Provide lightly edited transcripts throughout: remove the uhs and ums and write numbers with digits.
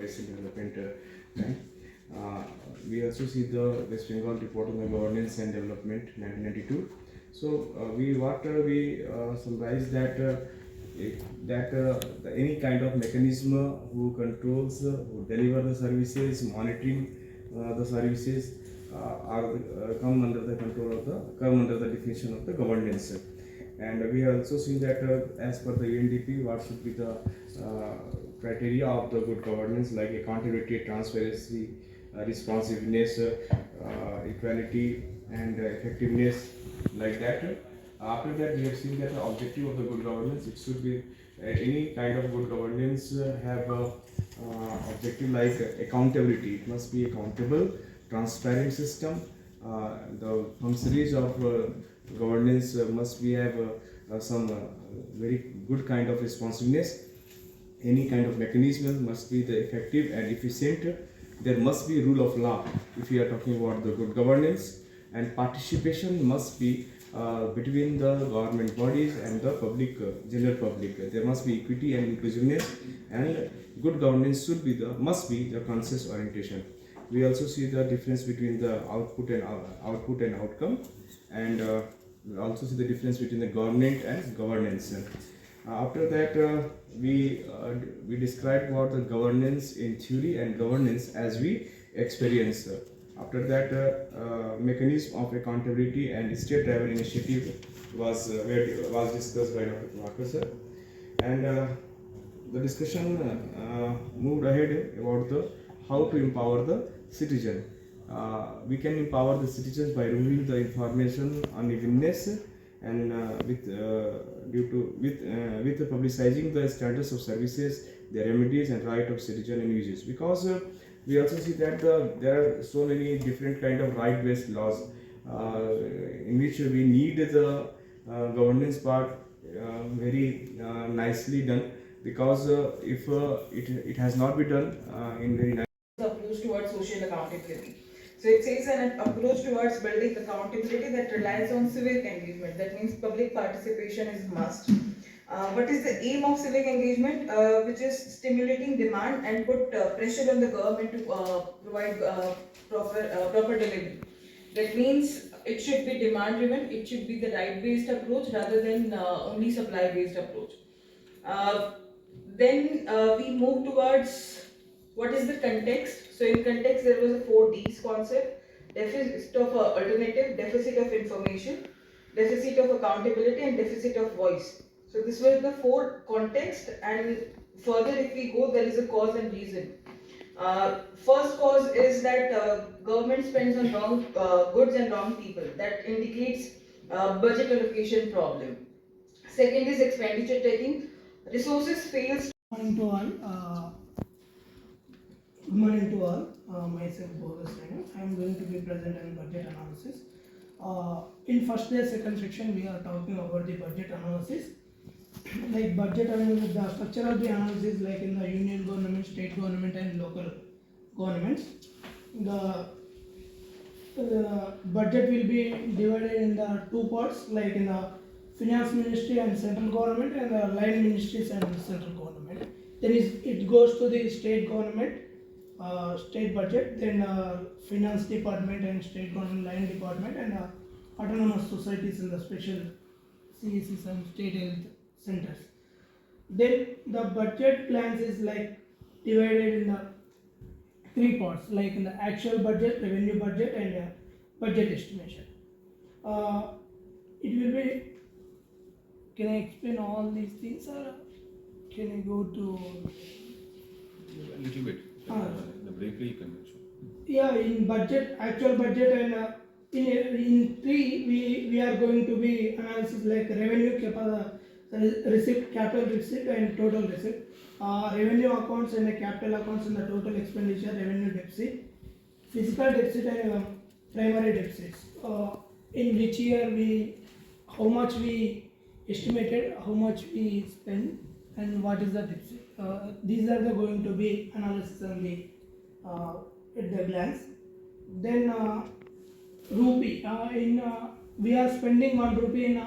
recent development time. We also see the West Bengal report on the governance and development 1992. So we summarize that any kind of mechanism who controls, who deliver the services, monitoring the services are come under the control of the come under the definition of the governance. And we have also seen that as per the UNDP, what should be the criteria of the good governance, like accountability, transparency, responsiveness, equality, and effectiveness, like that. After that, we have seen that the objective of the good governance, it should be any kind of good governance have a objective like accountability. It must be accountable, transparent system. The functionaries of governance must be have some very good kind of responsiveness. Any kind of mechanism must be the effective and efficient. There must be rule of law if we are talking about the good governance, and participation must be between the government bodies and the public, general public. There must be equity and inclusiveness, and good governance must be the conscious orientation. We also see the difference between the output and outcome, and we also see the difference between the government and governance. After that, we described about the governance in theory and governance as we experience. After that, mechanism of accountability and state level initiative was discussed by Dr. Kumar sir, and the discussion moved ahead about the how to empower the citizen. We can empower the citizens by removing the information unevenness and with publicizing the status of services, the remedies and right of citizen and users. Because we also see that there are so many different kind of right-based laws in which we need the governance part very nicely done, because if it has not been done in very nice approach towards social accountability. So it says an approach towards building accountability that relies on civic engagement. That means public participation is must. What is the aim of civic engagement? Which is stimulating demand and put pressure on the government to provide proper delivery. That means it should be demand driven, it should be the right based approach rather than only supply based approach. Then we move towards what is the context. So in context there was a 4Ds concept: deficit of alternative, deficit of information, deficit of accountability, and deficit of voice. So this was the 4 context, and further if we go, there is a cause and reason. First cause is that government spends on wrong goods and wrong people. That indicates budget allocation problem. Second is expenditure taking. Resources fails. Good morning to all. Good morning to all. Myself Bogus Renag. I am going to be present on budget analysis. In first day, second section, we are talking about the budget analysis. Like budget analysis, the structure of the analysis, like in the union government, state government, and local governments. The budget will be divided in the 2 parts, like in the finance ministry and central government, and the line ministries and central government. Then it goes to the state government, state budget, then finance department and state government line department, and autonomous societies in the special CECs and state health centers. Then the budget plans is like divided in the 3 parts, like in the actual budget, revenue budget, and budget estimation. It will be. Can I explain all these things, or can I go to? A little bit. Briefly, you can mention. Yeah, in budget, actual budget, and in 3 we are going to be analysis like revenue, receipt, capital receipt, and total receipt. Revenue accounts and the capital accounts and the total expenditure, revenue deficit, physical deficit, and primary deficits. In which year how much we estimated, how much we spend, and what is the deficit. These are going to be analysis on at the glance. Then rupee. We are spending 1 rupee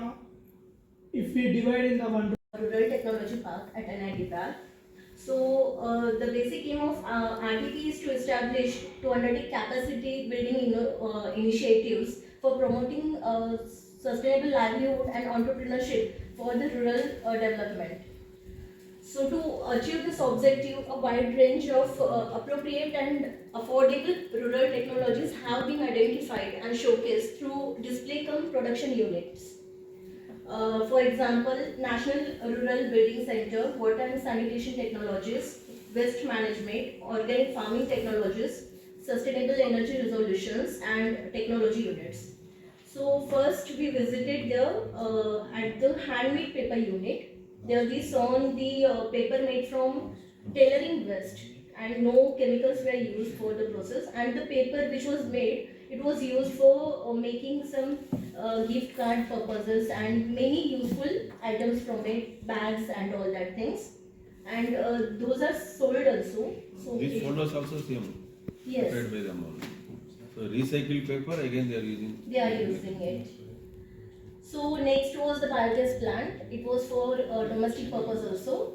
if we divide in the 1 rupee. Rural Technology Park at Hydrabad. So the basic aim of RTP is to undertake capacity building initiatives for promoting sustainable livelihood and entrepreneurship for the rural development. So to achieve this objective, a wide range of appropriate and affordable rural technologies have been identified and showcased through display cum production units. For example, National Rural Building Center, Water and Sanitation Technologies, Waste Management, Organic Farming Technologies, Sustainable Energy Resolutions, and Technology Units. So first we visited at the handmade paper unit. There we saw the paper made from tailoring waste, and no chemicals were used for the process, and the paper which was made, it was used for making some gift card purposes and many useful items from it, bags and all that things, and those are sold also. So These folders also same. yes, Prepared by them only. So recycled paper again they are using. they are using it. So next was the biogas plant. It was for domestic purpose also.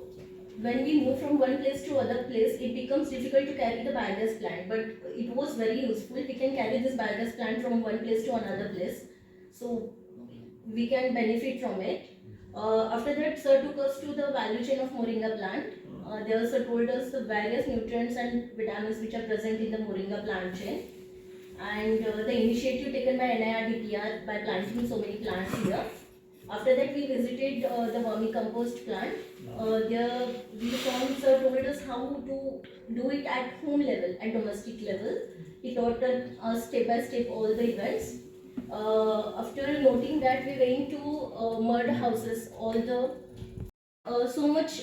When we move from one place to other place, it becomes difficult to carry the biogas plant, but it was very useful. We can carry this biogas plant from one place to another place, so we can benefit from it. After that, sir took us to the value chain of moringa plant. There sir told us the various nutrients and vitamins which are present in the moringa plant chain, and the initiative taken by NIRDPR by planting so many plants here. After that, we visited the vermicompost plant. There we found sir told us how to do it at home level and domestic level. He taught us step by step all the events. After noting that, we went to mud houses, all the so much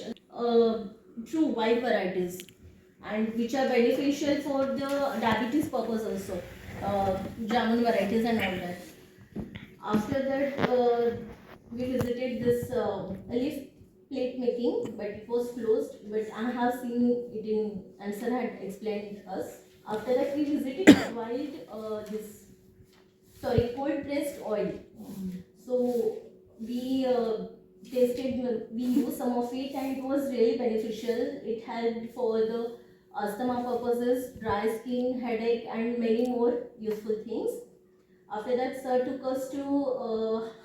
true wide varieties, and which are beneficial for the diabetes purpose also. Jamun varieties and all that. After that, we visited this leaf plate making, but it was closed. But I have seen it in, and sir had explained us. After that, we visited cold pressed oil. So we tasted, we used some of it, and it was really beneficial. It helped for the asthma purposes, dry skin, headache, and many more useful things. After that, sir took us to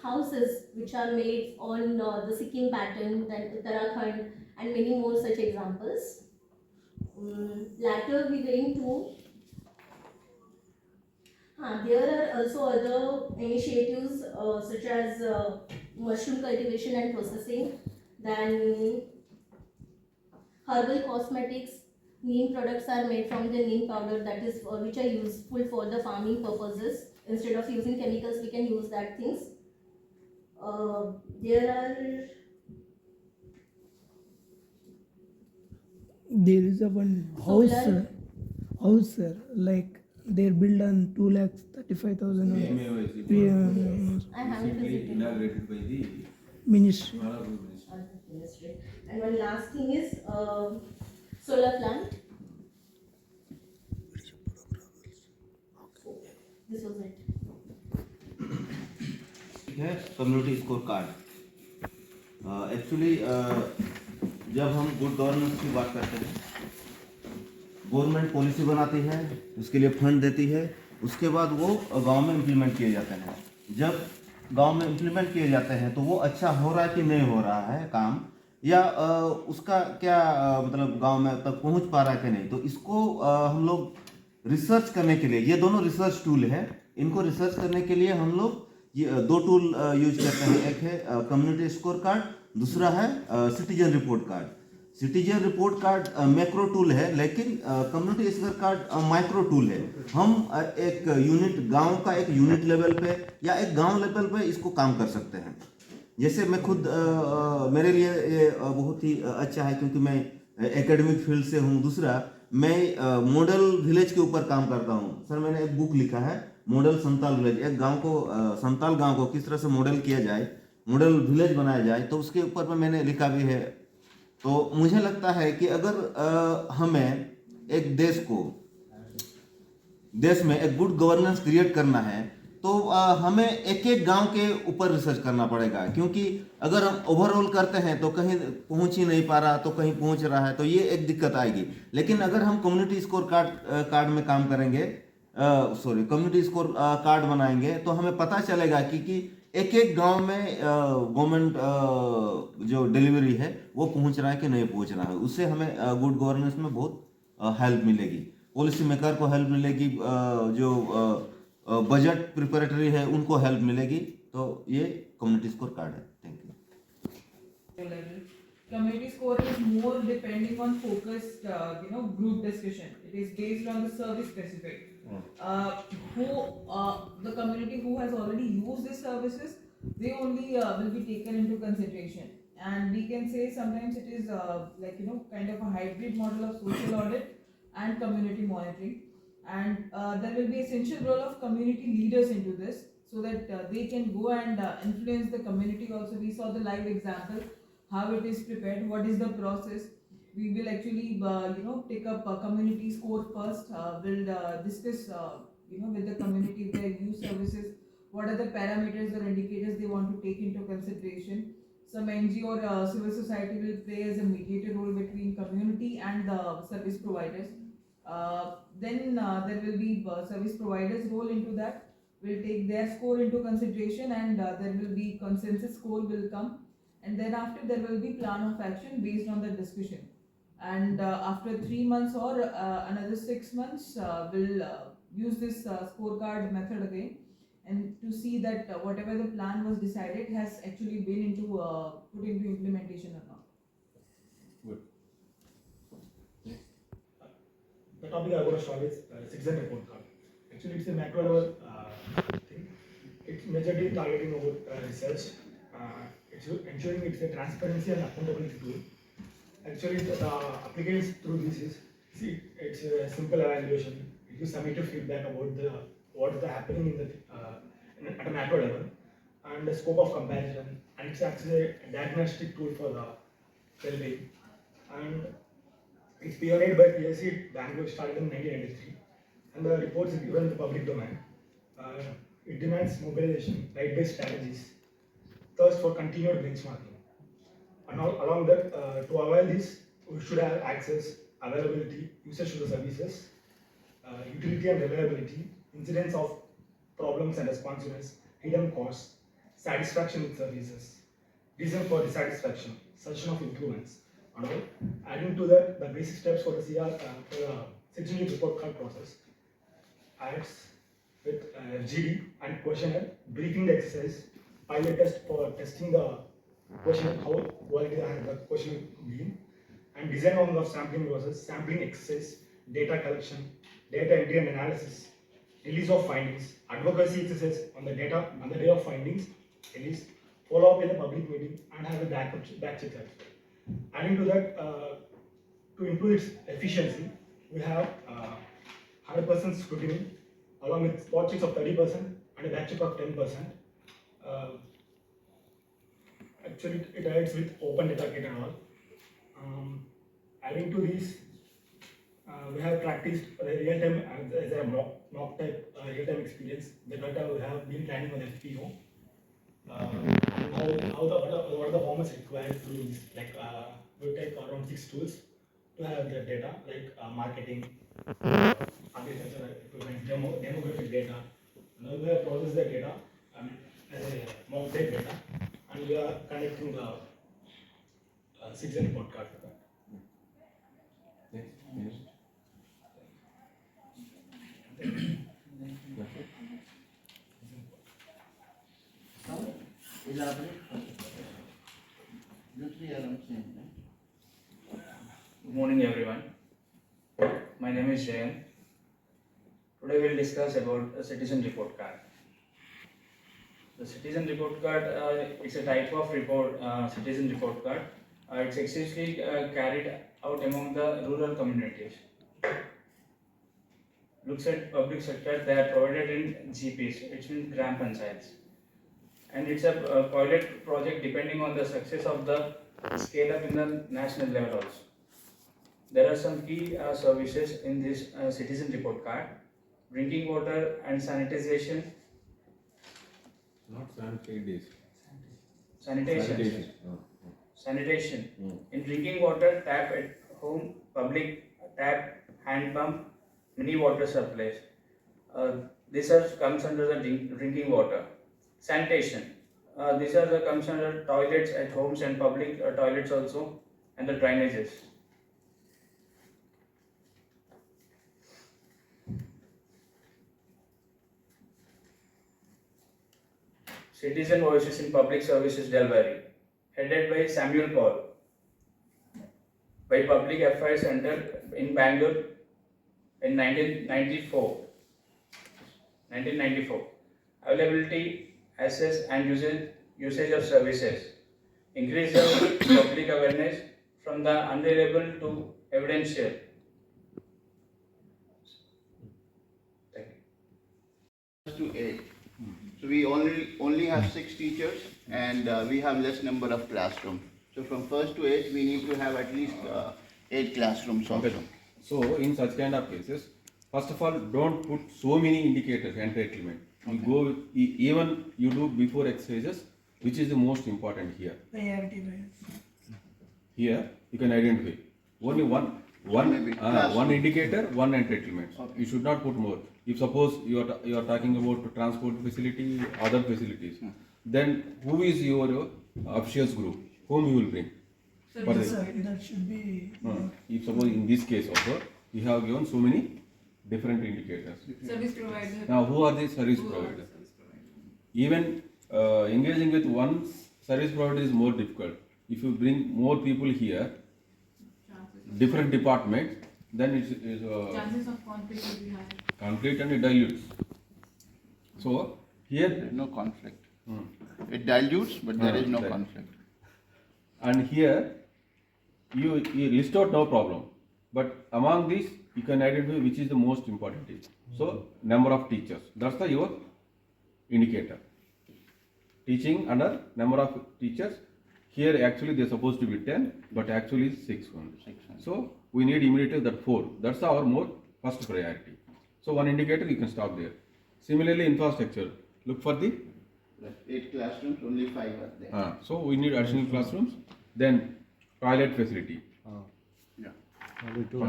houses which are made on the Sikkim pattern, then Uttarakhand, and many more such examples. Later, we went to there are also other initiatives such as mushroom cultivation and processing, then herbal cosmetics. Neem products are made from the neem powder, that is which are useful for the farming purposes. Instead of using chemicals, we can use that things. There is a one house, Solar. sir, like they build on 2,35,000 I haven't Recently visited inaugurated by the ministry. Honorable Minister. Ministry. And one last thing is solar plant. This was it. है community score card. Actually जब हम good governance की बात करते हैं, government policy बनाती है, उसके लिए फंड देती है, उसके बाद वो गांव में इम्प्लीमेंट किए जाते हैं। जब गांव में इम्प्लीमेंट किए जाते हैं तो वो अच्छा हो रहा है कि नहीं हो रहा है काम, या उसका क्या मतलब गांव में तक पहुंच पा रहा है कि नहीं, तो इसको हम लोग रिसर्च करने के लिए, ये दोनों रिसर्च टूल है, इनको रिसर्च करने के लिए हम लोग ये दो टूल यूज करते हैं। एक है कम्युनिटी स्कोर कार्ड, दूसरा है citizen report card. Citizen report card macro tool है, लेकिन community score card micro tool है। हम एक यूनिट, गांव का एक यूनिट लेवल पे या एक गांव लेवल पे इसको काम कर सकते हैं। जैसे मैं खुद मेरे लिए ये बहुत ही अच्छा है, क्योंकि मैं एकेडमिक फील्ड से हूँ। दूसरा, मैं मॉडल विलेज के ऊपर काम करता हूँ। सर, मैंने एक बुक लिखा है, मॉडल संताल विलेज। एक गांव को, संताल गांव को किस तरह से मॉडल किया जाए, मॉडल विलेज बनाया जाए, तो उसके ऊपर में मैंने लिखा भी है। तो मुझे लगता है कि अगर हमें एक देश में एक गुड गवर्नेंस क्रिएट करना है, तो हमें एक एक गांव के ऊपर रिसर्च करना पड़ेगा, क्योंकि अगर हम ओवरऑल करते हैं तो कहीं पहुंच ही नहीं पा रहा तो कहीं पहुंच रहा है, तो ये एक दिक्कत आएगी। लेकिन अगर हम कम्युनिटी स्कोर कार्ड में काम करेंगे, कम्युनिटी स्कोर कार्ड बनाएंगे, तो हमें पता चलेगा कि एक एक गांव में गवर्नमेंट जो डिलीवरी है वो पहुंच रहा है कि नहीं पहुंच रहा है। उससे हमें गुड गवर्नेंस में बहुत हेल्प मिलेगी, पॉलिसी मेकर को हेल्प मिलेगी, जो बजट प्रिपरेटरी है उनको हेल्प मिलेगी। तो ये कम्युनिटी स्कोर कार्ड है। Thank you. level. Community score is more depending on focused, group discussion. It is based on the service specific. The community who has already used these services, they only will be taken into consideration. And we can say sometimes it is kind of a hybrid model of social audit and community monitoring. And there will be essential role of community leaders into this, so that they can go and influence the community also. We saw the live example, how it is prepared, what is the process. We will actually, take up a community score first. We'll discuss, with the community if they use services, what are the parameters or indicators they want to take into consideration. Some NGO or civil society will play as a mediator role between community and the service providers. Then there will be service providers role into that. Will take their score into consideration, and there will be consensus score will come, and then after there will be plan of action based on the discussion. And after 3 months or another 6 months, we'll use this scorecard method again, and to see that whatever the plan was decided has actually been into put into implementation or not. The topic I want to start is citizen report card. Actually, it's a macro level thing. It's majorly targeting over research. It's ensuring it's a transparency and accountability tool. Actually, the applications through this is, it's a simple evaluation. It gives summative feedback about what is happening in the at a macro level, and the scope of comparison. And it's actually a diagnostic tool for the well-being. And it's pioneered by PSC Bangalore, started in 1993, and the report is given in the public domain. It demands mobilization, right-based strategies, thirst for continued benchmarking. And along that, to avoid this, we should have access, availability, usage to the services, utility and reliability, incidence of problems and responsiveness, hidden costs, satisfaction with services, reason for dissatisfaction, suggestion of improvements. And all. Adding to that, the basic steps for the for the citizenship report card process, adds with GD and questionnaire, briefing the exercise, pilot test for testing the questionnaire, how quality the questionnaire being, and design on the sampling process, sampling exercise, data collection, data entry and analysis, release of findings, advocacy exercise on the data on the day of findings, release, follow up in a public meeting, and have a back check. Adding to that, to improve its efficiency, we have 100% scrutiny along with spot checks of 30% and a back check of 10%. Actually, it adds with open data kit and all. Adding to this, we have practiced real-time as a mock type real-time experience. The data we have been planning on FPO. What are the formats required to use? Like we take around 6 tools to have the data, like marketing, agriculture equipment, demographic data. Now we have processed the data as a mock type data, and we are connecting the citizen report card. Good morning, everyone. My name is Jayan. Today we will discuss about a citizen report card. The citizen report card is a type of report, citizen report card. It's exclusively carried out among the rural communities. Looks at public sector, they are provided in GPs, which means Gram Panchayats. And it's a pilot project depending on the success of the scale up in the national level also. There are some key services in this citizen report card: drinking water and sanitization, Not 7 days. Sanitation. Oh. Sanitation. Mm. In drinking water, tap at home, public tap, hand pump, many water supplies. These are comes under the drinking water. Sanitation. These are the comes under toilets at homes and public toilets also, and the drainages. Citizen Voices in Public Services Delvari, headed by Samuel Paul, by Public Affairs Center in Bangalore in 1994. Availability, access and usage of services. Increase the public awareness from the unreliable to evidential. Thank you. To 8. So we only have 6 teachers and we have less number of classrooms. So from 1st to 8th we need to have at least 8 classrooms also. Okay. So in such kind of cases, first of all, don't put so many indicators entitlement. You go with, even you do before exercises, which is the most important here. Here you can identify only one indicator, one entitlement. Okay. You should not put more. If suppose you are talking about transport facility, other facilities, then who is your officials group? Whom you will bring? For the- That should be. If suppose in this case also, you have given so many different indicators. Service provider. Now, who are the service providers? Even engaging with one service provider is more difficult. If you bring more people here, different departments, then it's Chances of conflict will be high. conflict and it dilutes. So here, There is no conflict. It dilutes but there is no right. conflict. and here you list out no problem, but among these you can identify which is the most important thing. So number of teachers, that's the your indicator. Teaching under number of teachers, here actually they are supposed to be 10, but actually 6 only. 6. So we need immediately that 4. That's our more first priority. So one indicator you can stop there. Similarly, infrastructure. Look for the 8 classrooms, only 5 are there. so we need additional classrooms. Then toilet facility. Yeah.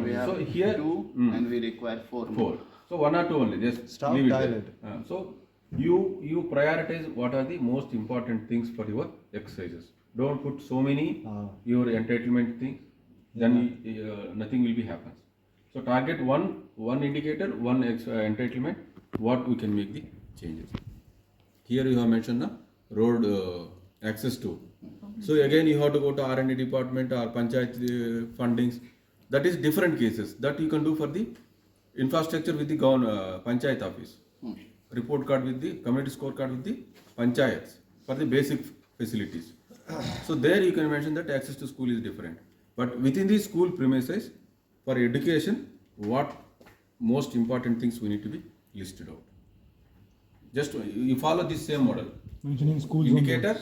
We have So here 2 and we require 4 4. more. So 1 or 2 only. Just Staff leave it toilet. there. So you prioritize what are the most important things for your exercises. Don't put so many your entitlement things. Then nothing will be happens. So target one indicator, one entitlement. What we can make the changes. Here you have mentioned the road access to. So again you have to go to R&D department or panchayat fundings. That is different cases that you can do for the infrastructure with the panchayat office. Report card with the community scorecard with the panchayats for the basic facilities. So there you can mention that access to school is different. But within the school premises, for education, what most important things we need to be listed out. Just you follow this same model. Mentioning school Indicator,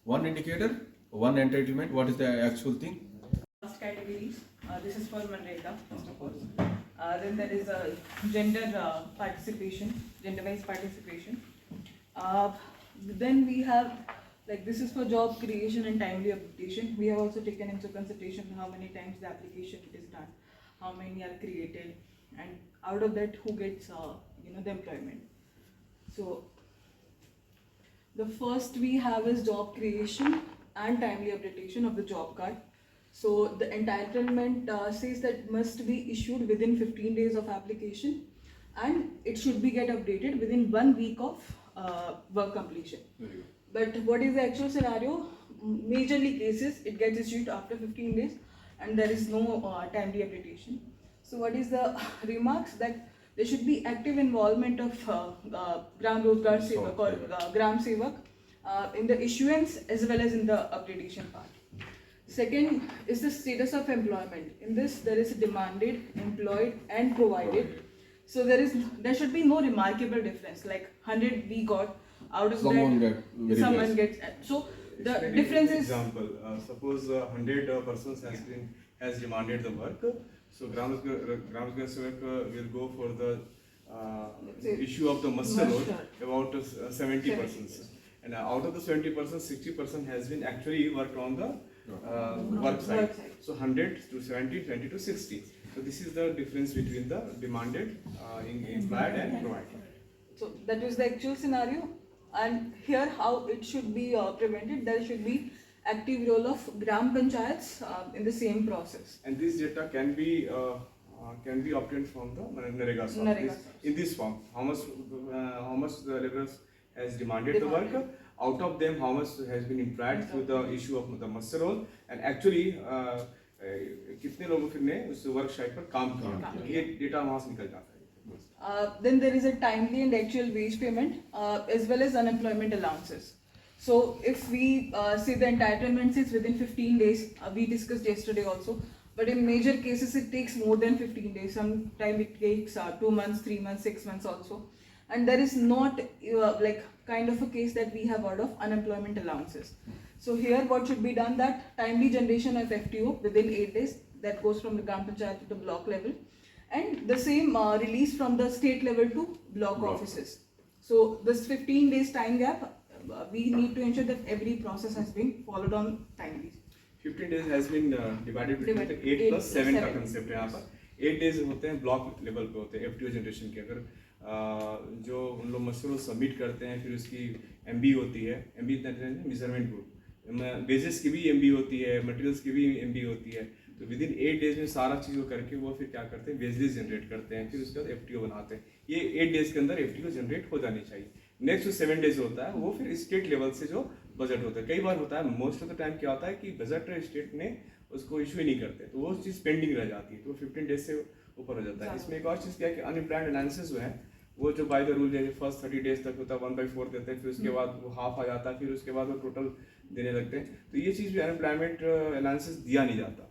one entitlement. What is the actual thing? Last categories. This is for Manrega, first of all. Then there is a gender participation, gender-wise participation. Then we have, like, this is for job creation and timely application. We have also taken into consideration how many times the application is done, how many are created, and out of that who gets the employment. So the first we have is job creation and timely updatation of the job card. So the entitlement says that must be issued within 15 days of application, and it should be get updated within 1 week of work completion. But what is the actual scenario? Majorly cases it gets issued after 15 days and there is no timely updatation. So what is the remarks? That there should be active involvement of Gram Rozgar Sevak or Gram Sevak in the issuance as well as in the updation part. Second is the status of employment. In this there is demanded, employed and provided. So there should be no remarkable difference, like 100 we got, out of Someone that get someone gets. So the difference is, example, suppose 100 persons has demanded the work. So Gram Rozgar Sevak will go for the Let's say issue of the muster load muster. about 70 persons. and out of the 70%, 60% has been actually worked on the work side. So 100 to 70, 20 to 60. So this is the difference between the demanded, implied and provided. So that is the actual scenario, and here how it should be prevented. There should be active role of gram panchayats in the same process. And this data can be obtained from the Nird source. Nird In this form, how much the laborers has demanded the work, out of them how much has been implied through the issue of the master role, and actually कितने लोगों फिर ने उस work site पर काम किया, ये data वहाँ से निकल जाता है. Then there is a timely and actual wage payment as well as unemployment allowances. So if we say the entitlements is within 15 days, we discussed yesterday also, but in major cases it takes more than 15 days. Sometimes it takes 2 months, 3 months, 6 months also. And there is not like kind of a case that we have heard of unemployment allowances. So here what should be done, that timely generation of FTO within 8 days, that goes from the Gram Panchayat to the block level, and the same release from the state level to block offices. So this 15 days time gap, we need to ensure that every process has been followed on timely. 15 days has been divided between the 8 plus 7 का concept है यहाँ पर. 8 days होते हैं block level पे होते हैं FTO generation के. अगर जो उन लोग मशरूम सबमिट करते हैं, फिर उसकी MB होती है, MB मेजरमेंट ग्रुप, बेसिस की भी MB होती है, मटेरियल्स की भी MB होती है. तो विद इन 8 डेज में सारा चीज़ करके वो फिर क्या करते हैं, वेजेस जनरेट करते हैं, फिर उसके बाद FTO बनाते हैं. ये 8 डेज के अंदर FTO जनरेट हो जानी चाहिए. नेक्स्ट जो 7 डेज होता है वो फिर स्टेट लेवल से जो बजट होता है, कई बार होता है, मोस्ट ऑफ द टाइम क्या होता है कि बजट स्टेट ने उसको इशू ही नहीं करते, तो वो चीज़ पेंडिंग रह जाती है, तो 15 डेज से ऊपर हो जाता है. इसमें एक और चीज़ क्या है कि अनएम्प्लॉयड एनालिसिस जो है वो जो बाय द रूल है फर्स्ट 30 डेज तक होता है 1/4 देते हैं, फिर उसके बाद वो हाफ आ जाता है, फिर उसके बाद वो टोटल देने लगते हैं. तो ये चीज़ भी अनएम्प्लॉयमेंट एनालिसिस दिया नहीं जाता.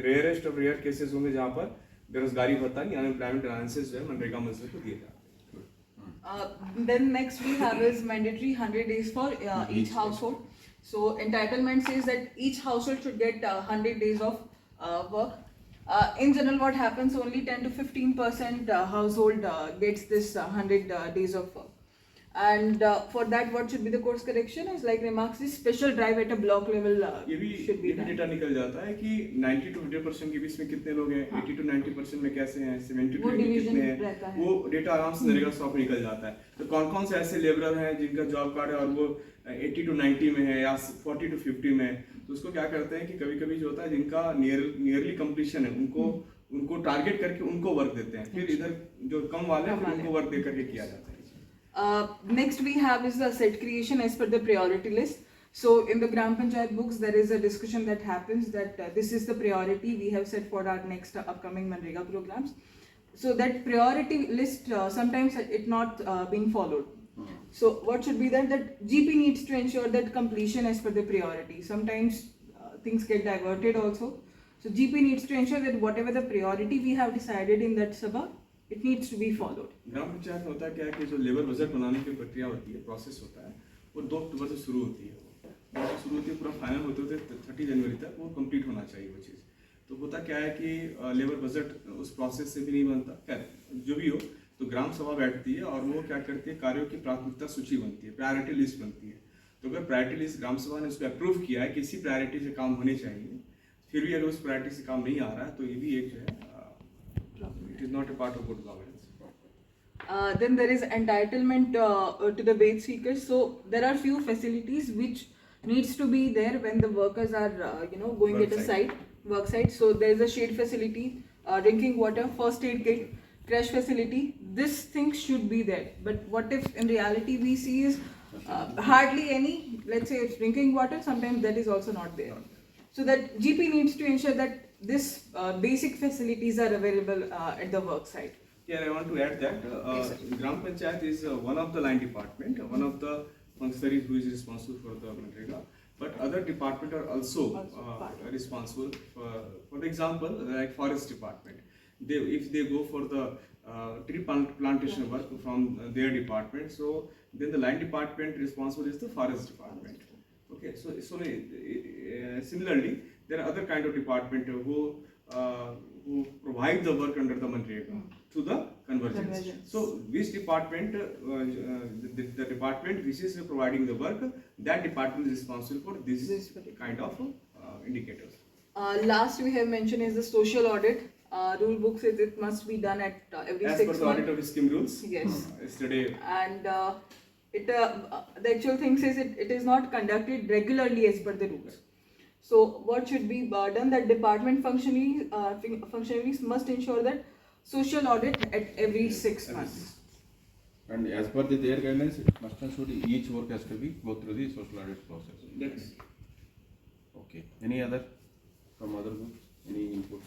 रेयरेस्ट ऑफ रेयर केसेस होंगे जहाँ पर बेरोजगारी भत्ता नहीं, अनएम्प्लॉयमेंट एनालिसिस जो है मनरेगा मजदूर को दिए जाते हैं. Then next we have is mandatory 100 days for each household. So entitlement says that each household should get 100 days of work. In general, what happens, only 10 to 15% household gets this 100 days of work. And for that, what should be the course correction is like remarks, this special drive at a block level should be ये भी data निकल जाता है कि 90 to 100% के बीच में कितने लोग हैं, 80 to 90% में कैसे हैं, 70 to 80 कितने हैं, वो डेटा आराम से नरेगा स्टॉक में निकल जाता है. तो कौन कौन से ऐसे लेबरर हैं जिनका जॉब कार्ड है और वो 80 to 90 में है या 40 to 50 में है, तो उसको क्या करते हैं कि कभी कभी जो होता है जिनका नियरली कंप्लीशन है उनको टारगेट करके उनको वर्क देते हैं, फिर इधर जो कम वाले हैं उनको वर्क दे करके किया जाता है. Next we have is the set creation as per the priority list. So in the Gram Panchayat books there is a discussion that happens that this is the priority we have set for our next upcoming Manrega programs. So that priority list sometimes it not being followed. So what should be that GP needs to ensure that completion as per the priority. Sometimes things get diverted also. So GP needs to ensure that whatever the priority we have decided in that sabha, it needs to be followed. ग्राम पंचायत में होता क्या है कि जो labour budget बनाने की प्रक्रिया होती है, प्रोसेस होता है, वो 2 अक्टूबर से शुरू होती है. शुरू होती है पूरा फाइनल होते होते 30 जनवरी तक वो कंप्लीट होना चाहिए वो चीज़. तो होता क्या है कि लेबर बजट उस प्रोसेस से भी नहीं बनता, खैर जो भी हो, तो ग्राम सभा बैठती है और वो क्या करती है, कार्यों की प्राथमिकता सूची बनती है, प्रायोरिटी लिस्ट बनती है. तो अगर प्रायोरिटी लिस्ट ग्राम सभा ने उसको अप्रूव किया है कि इसी प्रायोरिटी से काम होने चाहिए, फिर भी अगर उस प्रायोरिटी से काम नहीं आ रहा है, तो ये भी एक जो है it is not a part of good governance. Then there is entitlement to the wage seekers. So there are few facilities which needs to be there when the workers are going at a site, work site. So there is a shade facility, drinking water, first aid kit, crash facility. This thing should be there. But what if in reality we see is hardly any, let's say drinking water, sometimes that is also not there. So that GP needs to ensure that this basic facilities are available at the work site. Yeah, I want to add that Gram Panchayat is one of the line department, one of the functionaries who is responsible for the Manrega, but other departments are also responsible. For example, like forest department, if they go for the tree plantation work from their department, so then the line department responsible is the forest department. Okay, so similarly, there are other kind of department who who provide the work under the Manrega to the convergence. Convergence. So which department, the department which is providing the work, that department is responsible for this kind of indicators. Last we have mentioned is the social audit. Rule book says it must be done at every As 6 per the months. audit of scheme rules. Yes. Yesterday. And the actual thing says it is not conducted regularly as per the rules. So what should be done, that department functionaries must ensure that social audit at every 6 months. And as per their guidelines, it must and should each work has to be go through the social audit process. Yes. Okay. Any other from other groups? Any inputs?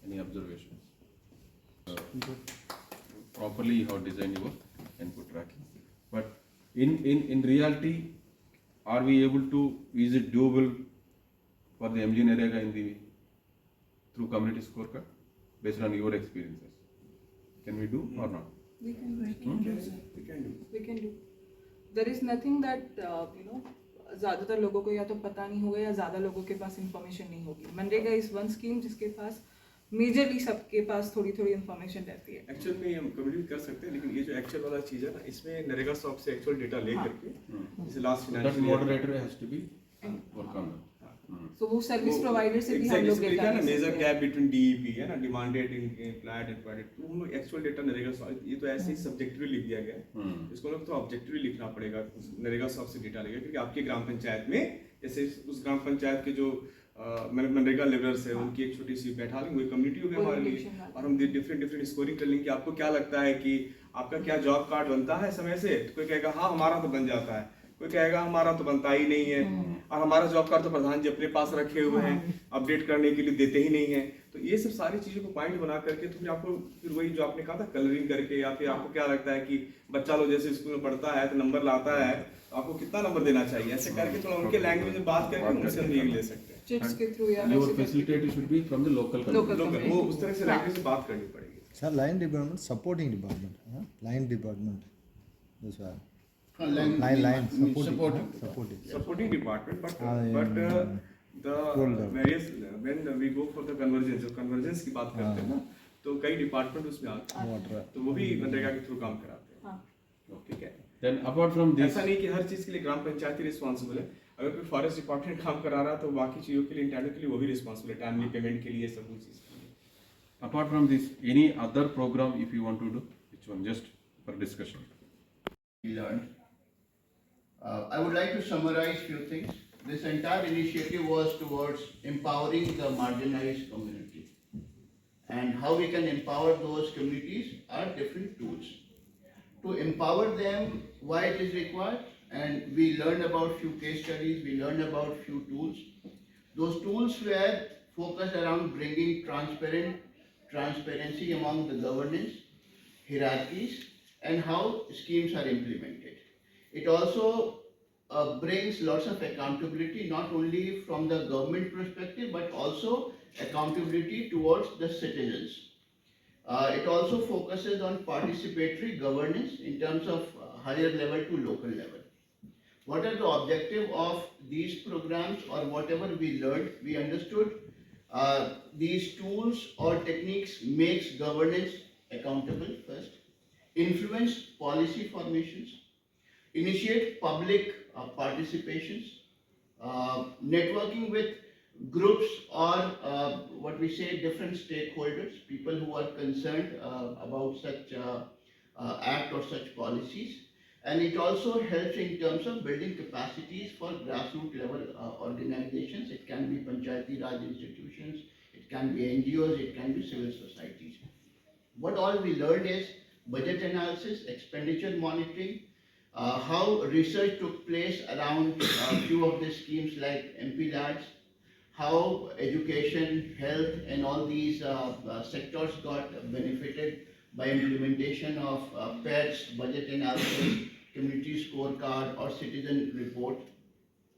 Any observations? Properly you have designed your input tracking. But in reality, are we able to, is it doable for the MG Narega in the through community scorecard based on your experiences? Can we do or not? We can do. There is nothing that ज़्यादातर लोगों को या तो पता नहीं होगा या ज़्यादा लोगों के पास इंफॉर्मेशन नहीं होगी. मनरेगा इज वन स्कीम जिसके पास मेजरली सबके पास थोड़ी थोड़ी इंफॉर्मेशन रहती है. एक्चुअल में हम कम्युनिकेट कर सकते हैं, लेकिन ये जो एक्चुअल वाला चीज है ना, इसमें नरेगा सॉफ्ट से एक्चुअल डेटा ले करके जैसे last That moderator has to be work on that. So वो सर्विस प्रोवाइडर से भी हम लोग डेटा डेटा ना मेजर गैप बिटवीन डीईपी है ना, डिमांडेड इम्प्लाइड एंड प्रोवाइडेड, तो हम लोग एक्चुअल डेटा नरेगा सॉफ्ट, ये तो ऐसे ही सब्जेक्टिवली लिख दिया गया है, इसको लोग तो ऑब्जेक्टिवली लिखना पड़ेगा. नरेगा सॉफ्ट से डेटा लेगा क्योंकि आपके ग्राम पंचायत में जैसे उस ग्राम पंचायत के जो मनरेगा लेबरर्स है उनकी एक छोटी सी बैठा लेंगे, वही कम्युनिटी हो गया हमारे लिए, और हम डिफरेंट स्कोरिंग कर लेंगे कि आपको क्या लगता है कि आपका क्या जॉब कार्ड बनता है समय से. तो कोई कहेगा हाँ हमारा तो बन जाता है, कोई कहेगा हमारा तो बनता ही नहीं है, और हमारा जॉब कार्ड तो प्रधान जी अपने पास रखे हुए हैं, अपडेट करने के लिए देते ही नहीं है. तो ये सब सारी चीजों को पॉइंट बना करके तो फिर आपको फिर वही जो आपने कहा था कलरिंग करके, या फिर आपको क्या लगता है कि बच्चा लोग जैसे स्कूल में पढ़ता है तो नंबर लाता है, आपको कितना नंबर देना चाहिए, ऐसे करके थोड़ा उनके लैंग्वेज में बात करके उनसे हम ये ले सकते हैं. चिट्स के थ्रू या Your facilitator should be from the local community. वो उस तरह से लैंग्वेज से बात करनी पड़ेगी. Sir, line department, supporting department, huh? Line department. This one. Line, Supporting department, but yeah. the various when we go for the convergence की बात करते हैं ना, तो कई डिपार्टमेंट उसमें आते हैं, तो वो भी मनरेगा के थ्रू काम कराते हैं. ठीक है. Then apart from this, ऐसा नहीं कि हर चीज के लिए ग्राम पंचायत ही रिस्पॉन्सिबल है. अगर कोई फॉरेस्ट डिपार्टमेंट काम करा रहा है तो बाकी चीजों के लिए इंटरनल के लिए वो भी रिस्पॉन्सिबल है, टाइमली पेमेंट के लिए, सब चीज के लिए. apart from this, any other program if you want to do, which one just for discussion? We learned. I would like to summarize few things. This entire initiative was towards empowering the marginalized community. And how we can empower those communities are different tools. To empower them, why it is required, and we learned about few case studies, we learned about few tools. Those tools were focused around bringing transparency among the governance, hierarchies, and how schemes are implemented. It also brings lots of accountability, not only from the government perspective, but also accountability towards the citizens. It also focuses on participatory governance in terms of higher level to local level. What are the objective of these programs, or whatever we learned, we understood these tools or techniques makes governance accountable first, influence policy formations, initiate public participations, networking with groups or what we say different stakeholders, people who are concerned about such act or such policies. And it also helps in terms of building capacities for grassroots level organizations. It can be Panchayati Raj institutions, it can be NGOs, it can be civil societies. What all we learned is budget analysis, expenditure monitoring, how research took place around a few of the schemes like MP Labs, how education, health and all these sectors got benefited by implementation of PETS, budget analysis, community scorecard or citizen report.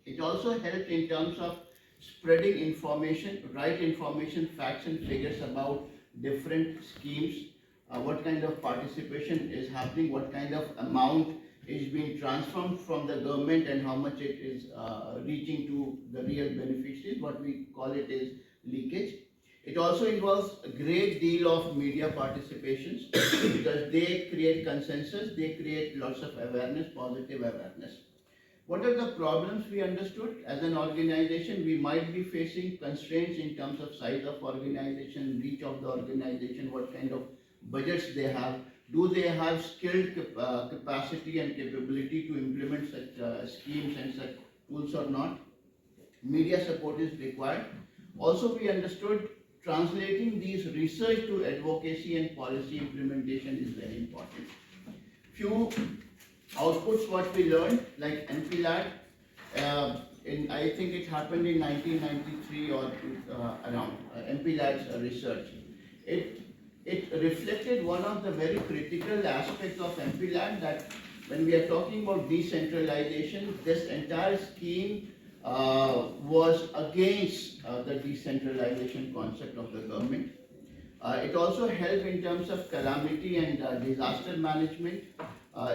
It also helped in terms of spreading information, right information, facts and figures about different schemes, what kind of participation is happening, what kind of amount is being transformed from the government and how much it is reaching to the real beneficiaries. What we call it is leakage. It also involves a great deal of media participations because they create consensus, they create lots of awareness, positive awareness. What are the problems we understood? As an organization, we might be facing constraints in terms of size of organization, reach of the organization, what kind of budgets they have. Do they have skilled capacity and capability to implement such schemes and such tools or not? Media support is required. Also, we understood translating these research to advocacy and policy implementation is very important. Few outputs what we learned, like NPLAD, I think it happened in 1993 or around NPLAD's research. It reflected one of the very critical aspects of NPLAD, that when we are talking about decentralization, this entire scheme was against the decentralization concept of the government. It also helped in terms of calamity and disaster management.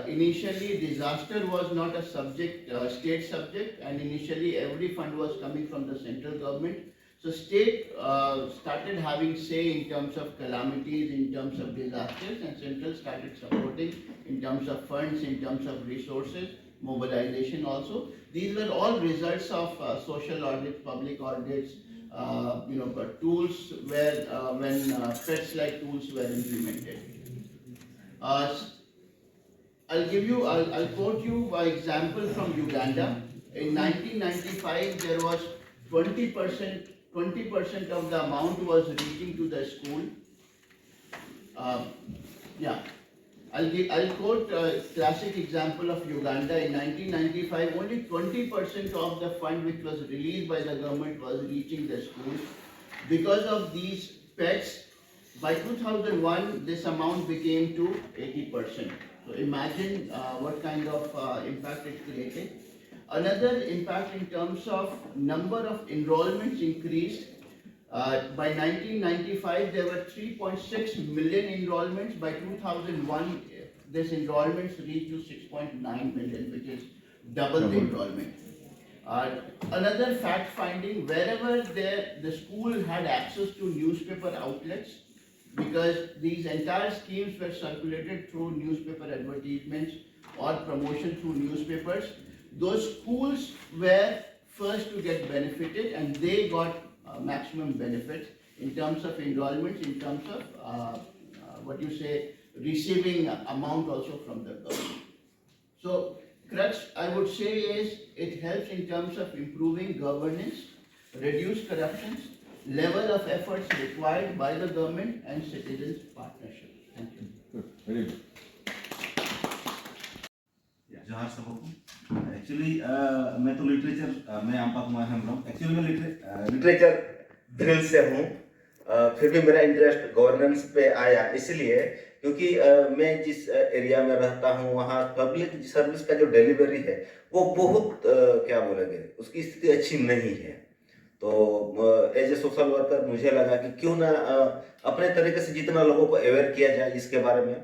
Initially, disaster was not a subject, state subject, and initially every fund was coming from the central government. So state started having say in terms of calamities, in terms of disasters, and central started supporting in terms of funds, in terms of resources, mobilization also. These were all results of social audits, public audits, tools where when FEDS like tools were implemented. I'll quote you an example from Uganda. In 1995, there was 20% of the amount was reaching to the school. I'll quote a classic example of Uganda. In 1995, only 20% of the fund which was released by the government was reaching the schools. Because of these pets, by 2001, this amount became to 80%. So imagine what kind of impact it created. Another impact in terms of number of enrollments increased. By 1995, there were 3.6 million enrollments. By 2001, this enrollments reached to 6.9 million, which is double the enrollment. Another fact finding, wherever the school had access to newspaper outlets, because these entire schemes were circulated through newspaper advertisements or promotion through newspapers, those schools were first to get benefited, and they got maximum benefits in terms of enrollments, in terms of receiving amount also from the government. So crux, I would say, is it helps in terms of improving governance, reduce corruption, level of efforts required by the government and citizens partnership. Thank you. Good, very good. जहाँ सबको actually मैं तो literature मैं आम्पा Kumar Hembrom actually मैं literature field से हूँ, फिर भी मेरा इंटरेस्ट गवर्नेंस पे आया इसलिए क्योंकि मैं जिस एरिया में रहता हूँ वहाँ पब्लिक सर्विस का जो डिलीवरी है वो बहुत क्या बोलेंगे उसकी स्थिति अच्छी नहीं है। तो एज ए सोशल वर्कर मुझे लगा कि क्यों ना अपने तरीके से जितना लोगों को अवेयर किया जाए इसके बारे में,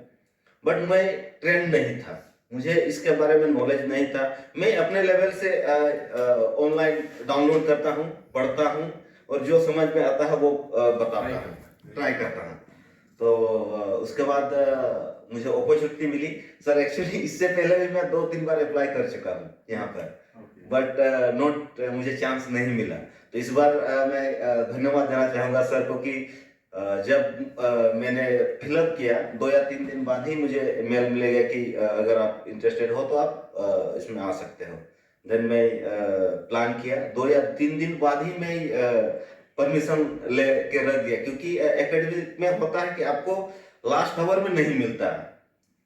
बट मैं ट्रेंड नहीं था, मुझे इसके बारे में नॉलेज नहीं था। मैं अपने लेवल से ऑनलाइन डाउनलोड करता हूँ, पढ़ता हूँ और जो समझ में आता है वो बताता हूँ, ट्राई करता हूँ। तो उसके बाद मुझे अपॉर्चुनिटी मिली। सर एक्चुअली इससे पहले भी मैं 2-3 बार अप्लाई कर चुका हूँ यहाँ पर, बट मुझे चांस नहीं मिला। तो इस बार मैं धन्यवाद देना चाहूँगा सर को कि जब मैंने फिलअप किया 2 या 3 दिन बाद ही मुझे मेल मिलेगा कि अगर आप इंटरेस्टेड हो तो आप इसमें आ सकते हो। देन मैं प्लान किया, 2 या 3 दिन बाद ही मैं परमिशन ले के रख दिया, क्योंकि एकेडमिक में होता है कि आपको लास्ट आवर में नहीं मिलता,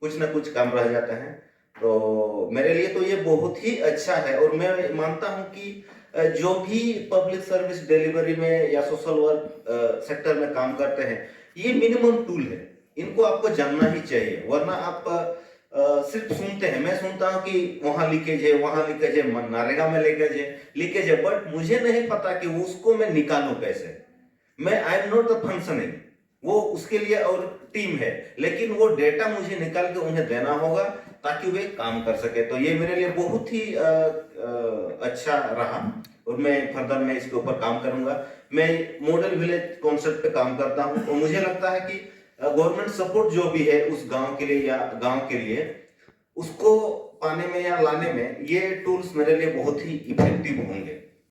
कुछ ना कुछ काम रह जाता है। तो मेरे लिए तो ये बहुत ही अच्छा है और मैं मानता हूँ कि जो भी पब्लिक सर्विस डिलीवरी में या सोशल वर्क सेक्टर में काम करते हैं ये मिनिमम टूल है, इनको आपको जानना ही चाहिए, वरना आप सिर्फ सुनते हैं। मैं सुनता हूँ कि वहाँ लीकेज है, वहाँ लीकेज है, मनरेगा में लीकेज है, बट मुझे नहीं पता कि उसको मैं निकालूं कैसे। मैं I am not the functioning, वो उसके लिए और टीम है, लेकिन वो डेटा मुझे निकाल के उन्हें देना होगा ताकि वे काम कर सके। तो ये मेरे लिए बहुत ही अच्छा रहा और मैं फर्दर में इसके ऊपर काम करूंगा। मैं मॉडल विलेज कॉन्सेप्ट पे काम करता हूं और मुझे लगता है कि गवर्नमेंट सपोर्ट जो भी है उस गांव के लिए या गांव के लिए, उसको पाने में या लाने में ये टूल्स मेरे लिए बहुत ही इफेक्टिव होंगे।